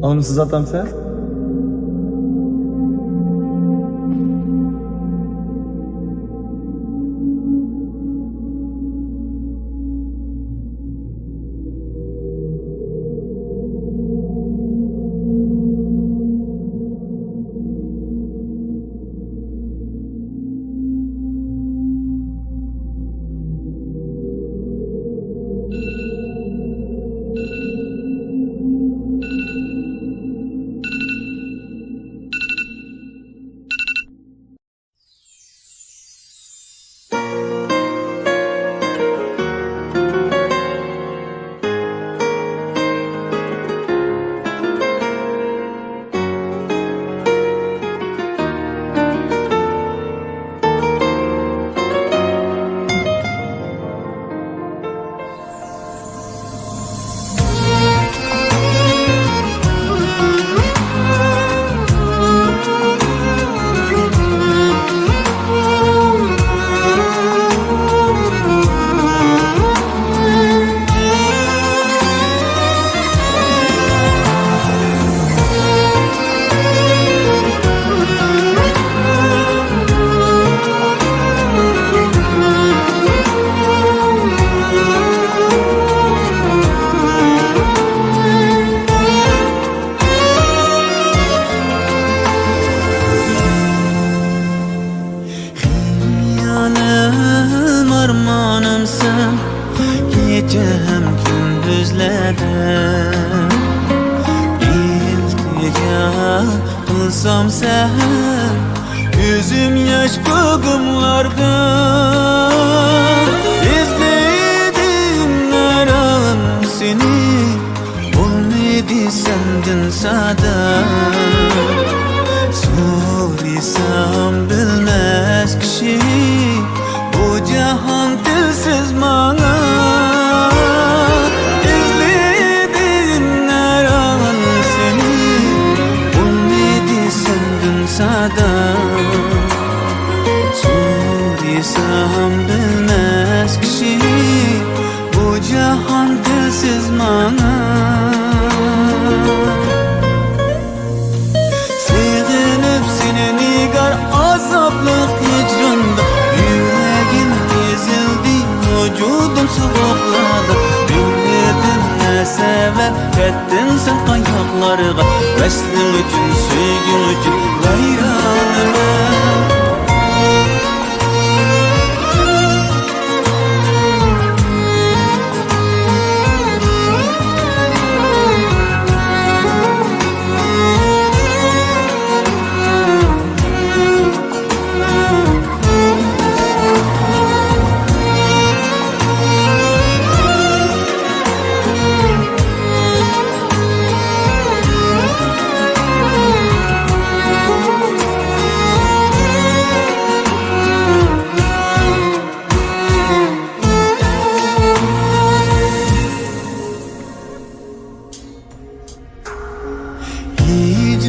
Anımsız atam sen? Gecem gündüzlerde İltica kılsam sen yüzüm yaş kıgımlarda İzledim aram seni olmadı sendin sada Sorsam bilmez kişi bu cihan dilsiz bana Sorsam bilmez kişi bu cihan dilsiz bana Sevinip seni nigar azaplık hicranda Yüreğim ezildi vücudum soğukladı Bilmedin ne sebep ettin sen ayaklarıma Veslim için sevgin için gayranıma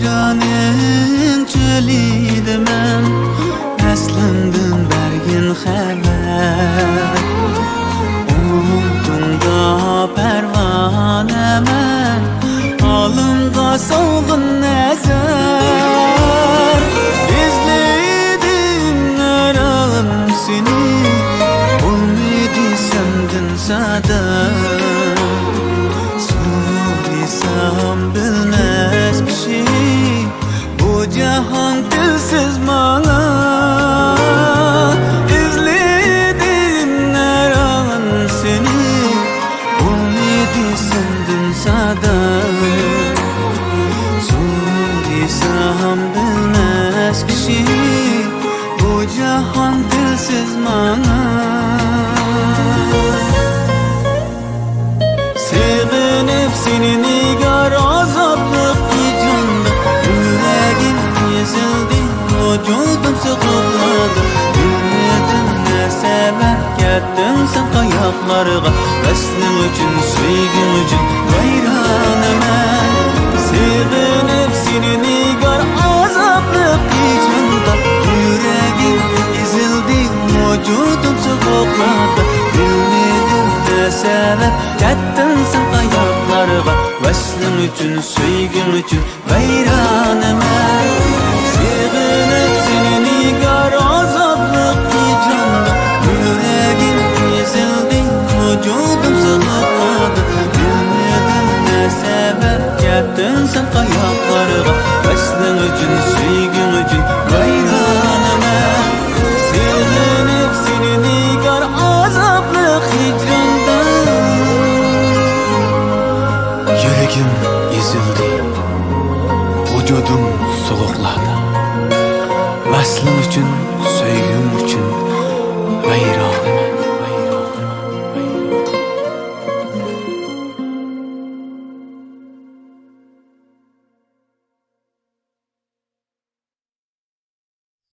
Hicranın çölüydüm ben Eslimden bergin haber Umudumda pervanemen Alımda solgun nezer İzledim aram seni olmadı sendin sada Sorsam bilmez kişi bu cihan dilsiz bana İzledim aran seni olmadı sendin sada Sorsam bilmez kişi bu cihan dilsiz bana Sevinip seni nigar azaplık hicranda Yüreğim ezildi vücudum soğukladı Bilmedin ne sebep ettin sen ayaklarıma Veslim için sevgin için gayranıma Sevinip seni nigar azaplık hicranda Yüreğim ezildi vücudum soğukladı Bilmedin ne sebep ettin sen ayaklarıma ayaklarga Vaslın üçün, söygün üçün Bayranıma Sığınıp seni nigar azaplık hicranda Yüreğim ezildi, vücudum sığıkladı Bilmedim ne sebep gittin sen ayaklarga Vaslın üçün, söygün üçün Bayranıma Sığınıp seni nigar azaplık hicranda Yüreğim ezildi, vücudum soğukladı Vaslın üçün, söygün üçün Bayranıma